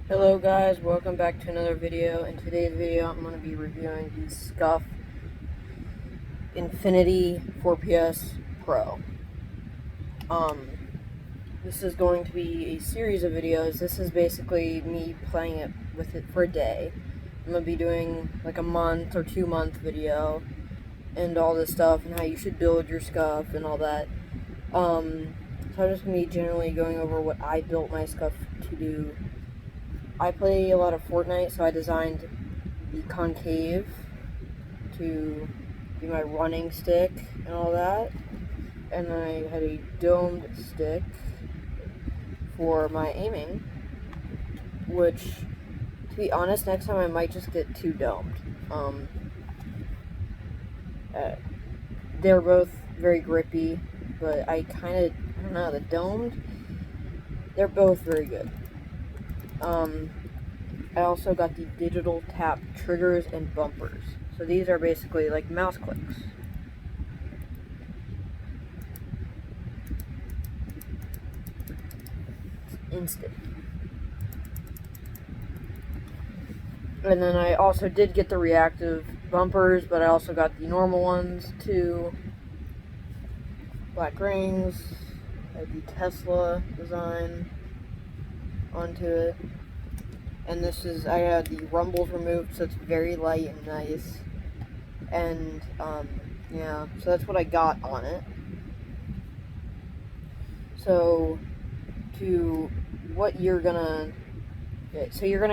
Hello guys, welcome back to another video. In today's video I'm going to be reviewing the scuf Infinity 4PS Pro. This is going to be a series of videos. This is basically me playing it with it for a day. I'm going to be doing like a month or 2 month video and all this stuff and how you should build your scuf and all that. So I'm just going to be generally going over what I built my scuf to do. I play a lot of Fortnite, so I designed the concave to be my running stick and all that. And then I had a domed stick for my aiming, which, to be honest, next time I might just get 2 domed. They're both very grippy, but I don't know, the domed, they're both very good. I also got the digital tap triggers and bumpers. So these are basically like mouse clicks. It's instant. And then I also did get the reactive bumpers, but I also got the normal ones too. Black rings. I had the Tesla design onto it. And I had the rumbles removed, so it's very light and nice. And, yeah, so that's what I got on it. So, you're gonna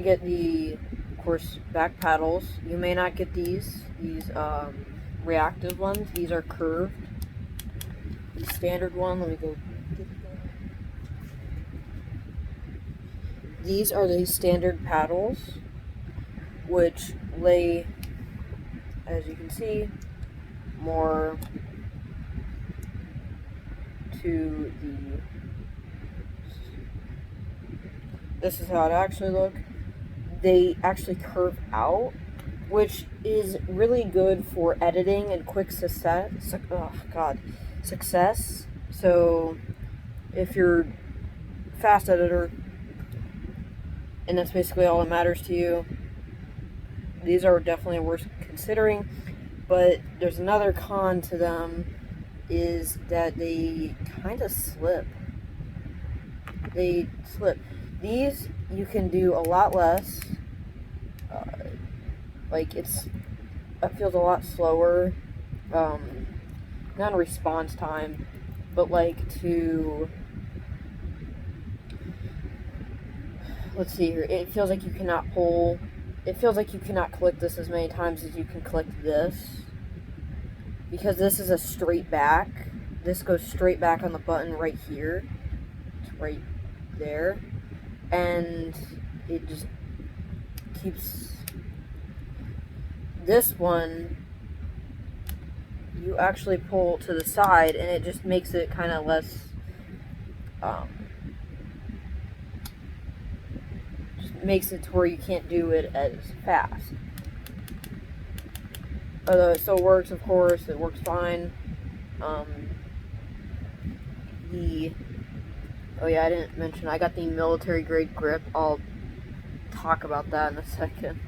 get the, of course, back paddles. You may not get these reactive ones. These are curved. The standard one, let me go get that. These are the standard paddles, which lay, as you can see, more to the... This is how it actually looks. They actually curve out, which is really good for editing and quick success. So, if you're a fast editor, and that's basically all that matters to you, these are definitely worth considering. But there's another con to them, is that they kind of slip. They slip. These you can do a lot less. It feels a lot slower. Not in response time, but let's see here. It feels like you cannot click this as many times as you can click this. Because this is a straight back. This goes straight back on the button right here. It's right there. And it just keeps... This one, you actually pull to the side and it just makes it kind of less... makes it to where you can't do it as fast. Although it still works, of course, it works fine. Oh yeah, I didn't mention, I got the military grade grip. I'll talk about that in a second.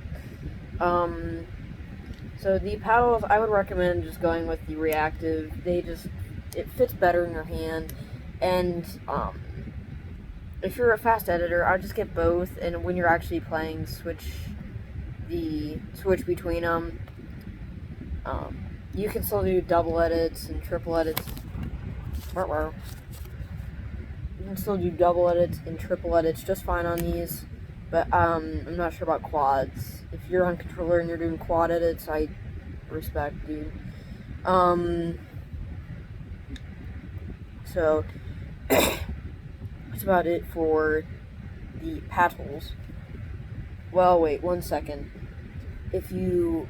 So the paddles, I would recommend just going with the reactive. It fits better in your hand. And, if you're a fast editor, I'd just get both, and when you're actually playing, switch between them. You can still do double edits and triple edits. You can still do double edits and triple edits just fine on these, but I'm not sure about quads. If you're on controller and you're doing quad edits, I respect you. So that's about it for the paddles. Well, wait 1 second. If you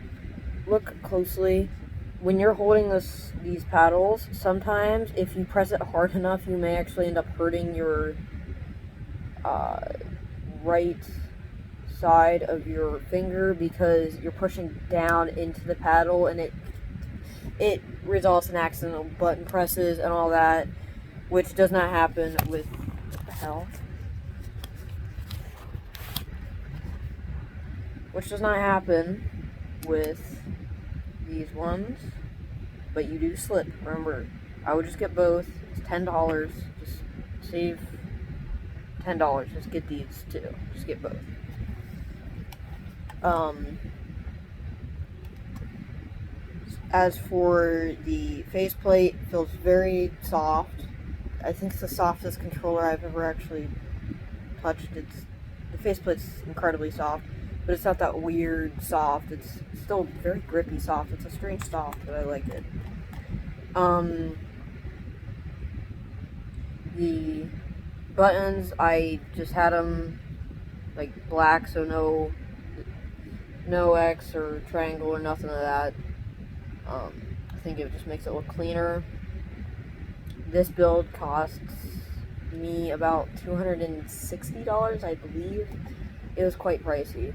look closely, when you're holding these paddles, sometimes if you press it hard enough, you may actually end up hurting your right side of your finger, because you're pushing down into the paddle and it results in accidental button presses and all that, which does not happen with... What the hell? which does not happen with these ones, but you do slip. Remember, I would just get both. It's $10. Just save $10. Just get these two. Just get both. As for the faceplate, it feels very soft. I think it's the softest controller I've ever actually touched. The faceplate's incredibly soft, but it's not that weird soft. It's still very grippy soft. It's a strange soft, but I like it. The buttons, I just had them like black, so no X or triangle or nothing of that. I think it just makes it look cleaner. This build costs me about $260, I believe. It was quite pricey.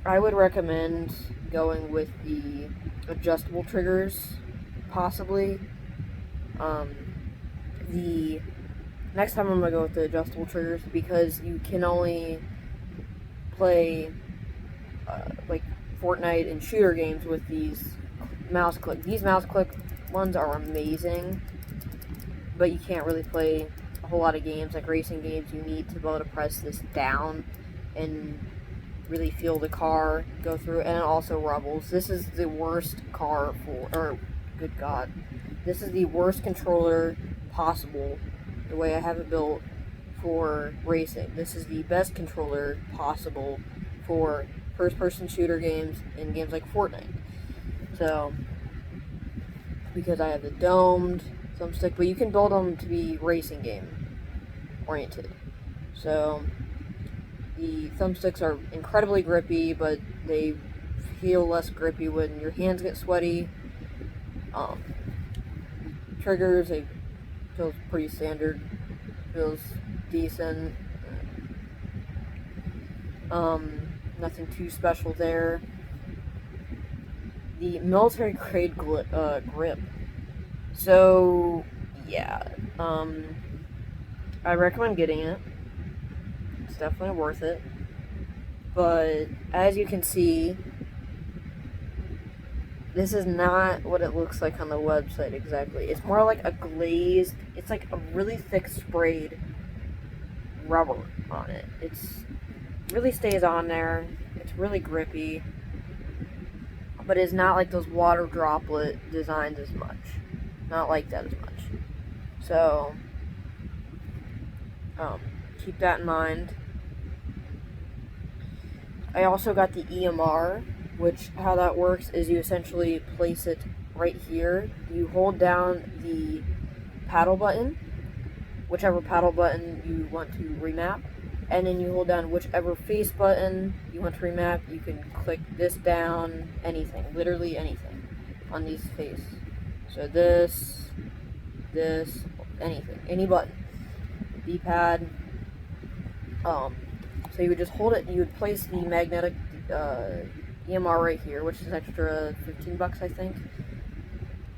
I would recommend going with the adjustable triggers, possibly. The next time I'm going to go with the adjustable triggers because you can only play like Fortnite and shooter games with these mouse click. These mouse click ones are amazing, but you can't really play a whole lot of games like racing games. You need to be able to press this down and really feel the car go through, and it also rubbles. This is the worst car for, or good God, this is the worst controller possible, the way I have it built for racing. This is the best controller possible for first-person shooter games and games like Fortnite. So, because I have the domed thumbstick, but you can build them to be racing game oriented. So, the thumbsticks are incredibly grippy, but they feel less grippy when your hands get sweaty. Triggers, it feels pretty standard, feels decent. Nothing too special there. The military grade grip. So, yeah. I recommend getting it. It's definitely worth it. But, as you can see, this is not what it looks like on the website exactly. It's more like a glazed, it's like a really thick sprayed rubber on it. It's really stays on there. It's really grippy, but it's not like those water droplet designs as much. Not like that as much. So, keep that in mind. I also got the EMR, which how that works is you essentially place it right here. You hold down the paddle button, whichever paddle button you want to remap, and then you hold down whichever face button you want to remap. You can click this down, anything, literally anything on these face. So this, anything, any button. D-pad. So you would just hold it, you would place the magnetic EMR right here, which is extra $15, I think.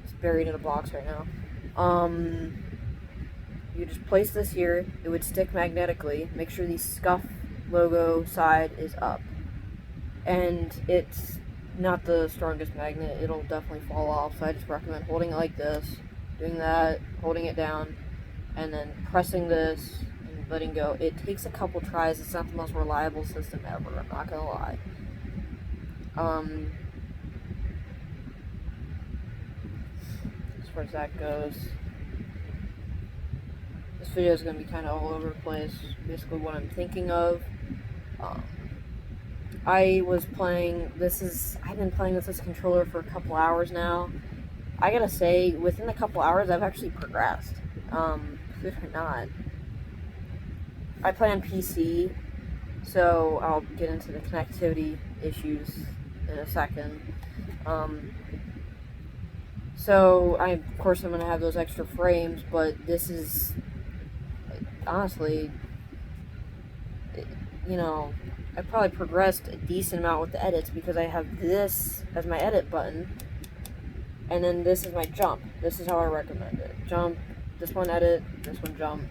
It's buried in a box right now. You just place this here, it would stick magnetically. Make sure the scuf logo side is up. And it's not the strongest magnet, it'll definitely fall off, so I just recommend holding it like this, doing that, holding it down, and then pressing this and letting go. It takes a couple tries, it's not the most reliable system ever, I'm not gonna lie. As far as that goes, this video is going to be kind of all over the place, basically what I'm thinking of. I was playing, I've been playing with this controller for a couple hours now. I gotta say, within a couple hours, I've actually progressed. Believe it or not. I play on PC, so I'll get into the connectivity issues in a second. So, of course, I'm going to have those extra frames, but this is, honestly, you know, I probably progressed a decent amount with the edits because I have this as my edit button, and then this is my jump. This is how I recommend it. Jump, this one edit, this one jump.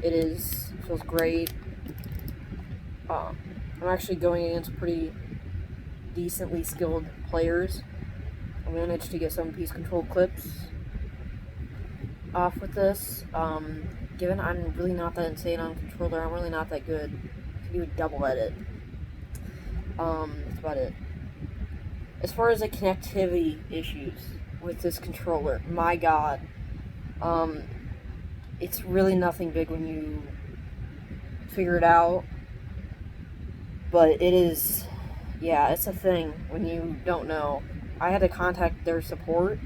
feels great. I'm actually going against pretty decently skilled players. I managed to get some piece control clips off with this. Given I'm really not that insane on controller, I'm really not that good. I can do a double edit. That's about it. As far as the connectivity issues with this controller, my god, it's really nothing big when you figure it out, but it is, yeah, it's a thing when you don't know. I had to contact their support,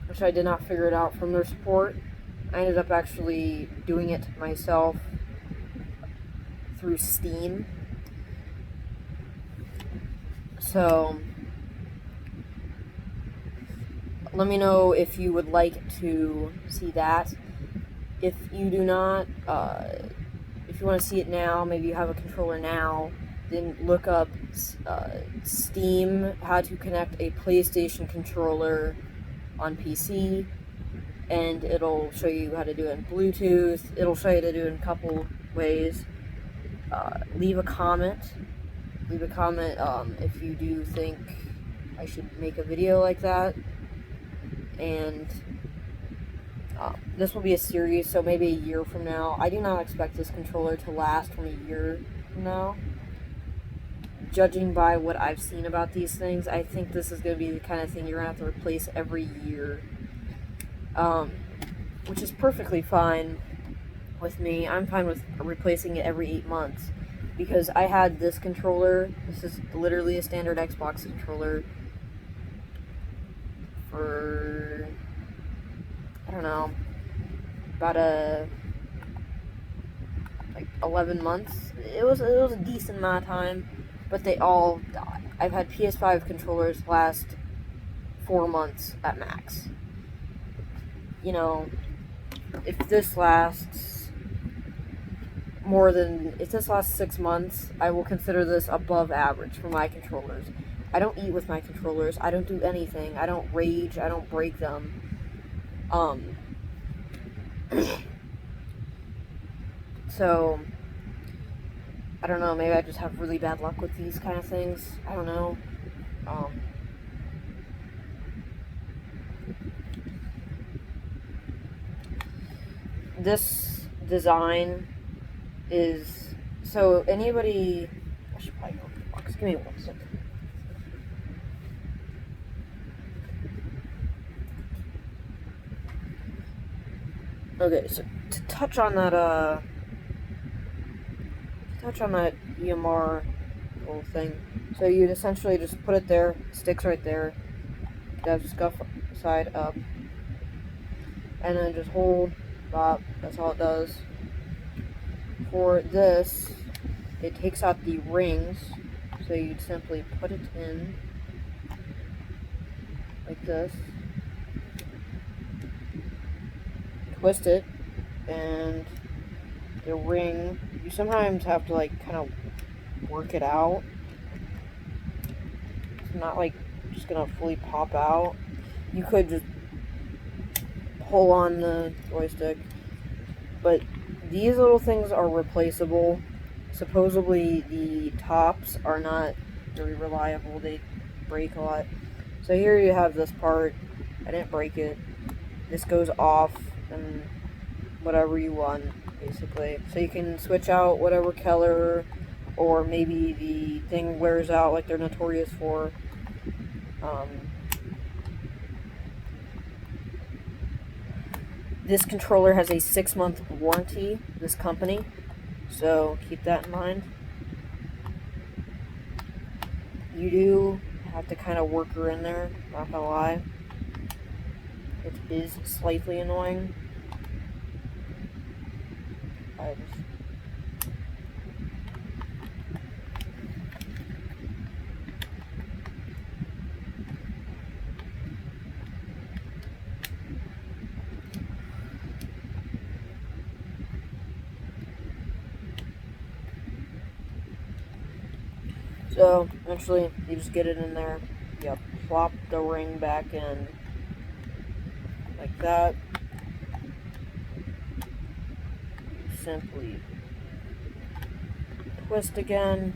which I did not figure it out from their support. I ended up actually doing it myself through Steam. So, let me know if you would like to see that. If you do not, if you want to see it now, maybe you have a controller now, then look up Steam, how to connect a PlayStation controller on PC, and it'll show you how to do it in Bluetooth. It'll show you how to do it in a couple ways. Leave a comment. If you do think I should make a video like that. And this will be a series, so maybe a year from now. I do not expect this controller to last from a year from now. Judging by what I've seen about these things, I think this is going to be the kind of thing you're going to have to replace every year. Which is perfectly fine with me. I'm fine with replacing it every 8 months. Because I had this controller, this is literally a standard Xbox controller, for, I don't know, about like 11 months. It was a decent amount of time, but they all died. I've had PS5 controllers last 4 months at max. You know, if this lasts 6 months, I will consider this above average for my controllers. I don't eat with my controllers. I don't do anything. I don't rage. I don't break them. So, I don't know. Maybe I just have really bad luck with these kind of things. I don't know. This design is, so anybody, I should probably go to the box. Give me 1 second. Okay, so to touch on that EMR little thing, so you'd essentially just put it there, sticks right there, have scuff side up, and then just hold, bop, that's all it does. For this, it takes out the rings, so you'd simply put it in like this, twist it, and the ring, you sometimes have to like kind of work it out. It's not like just gonna fully pop out. You could just pull on the joystick, but these little things are replaceable. Supposedly the tops are not very reliable, they break a lot. So here you have this part, I didn't break it. This goes off and whatever you want, basically. So you can switch out whatever color, or maybe the thing wears out like they're notorious for. This controller has a 6-month warranty, this company, so keep that in mind. You do have to kind of work her in there, not gonna lie. It is slightly annoying. So, eventually, you just get it in there, plop the ring back in, like that, simply twist again.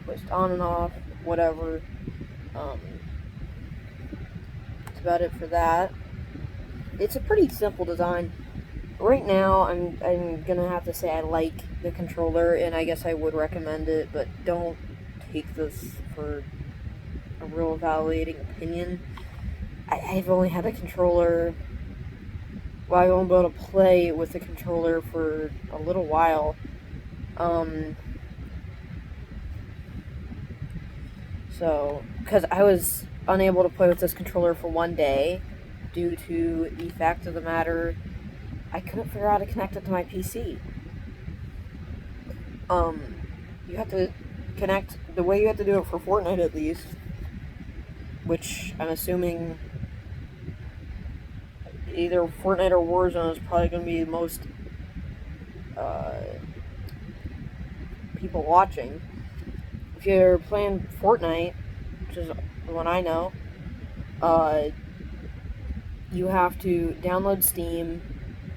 Twist on and off, whatever. That's about it for that. It's a pretty simple design. Right now, I'm gonna have to say I like the controller, and I guess I would recommend it, but don't take this for a real evaluating opinion. I've only had a controller. Well, I've only been able to play with the controller for a little while. So, because I was unable to play with this controller for one day due to the fact of the matter, I couldn't figure out how to connect it to my PC. You have to connect, the way you have to do it for Fortnite at least, which I'm assuming either Fortnite or Warzone is probably going to be the most people watching. If you're playing Fortnite, which is the one I know, you have to download Steam,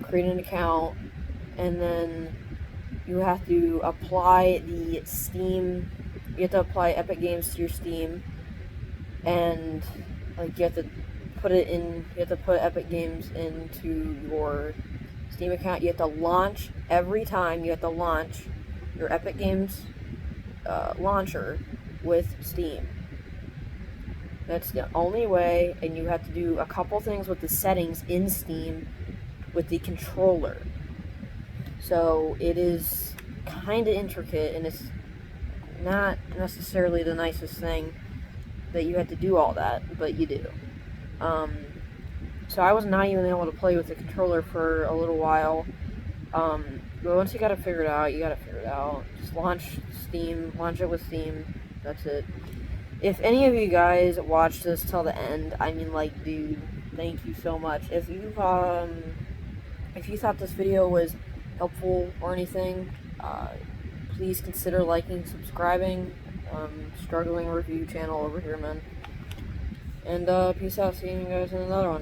create an account, and then you have to apply the Steam, you have to apply Epic Games to your Steam, and like you have to put Epic Games into your Steam account. You have to launch every time. You have to launch your Epic Games launcher with Steam. That's the only way, and you have to do a couple things with the settings in Steam with the controller. So it is kind of intricate, and it's not necessarily the nicest thing that you have to do all that, but you do. So I was not even able to play with the controller for a little while. But once you got it figured out, you got to figure it out. Just launch Steam, launch it with Steam. That's it. If any of you guys watched this till the end, I mean, like, dude, thank you so much. If you thought this video was helpful or anything, please consider liking, subscribing. Struggling review channel over here, man. And peace out. See you guys in another one.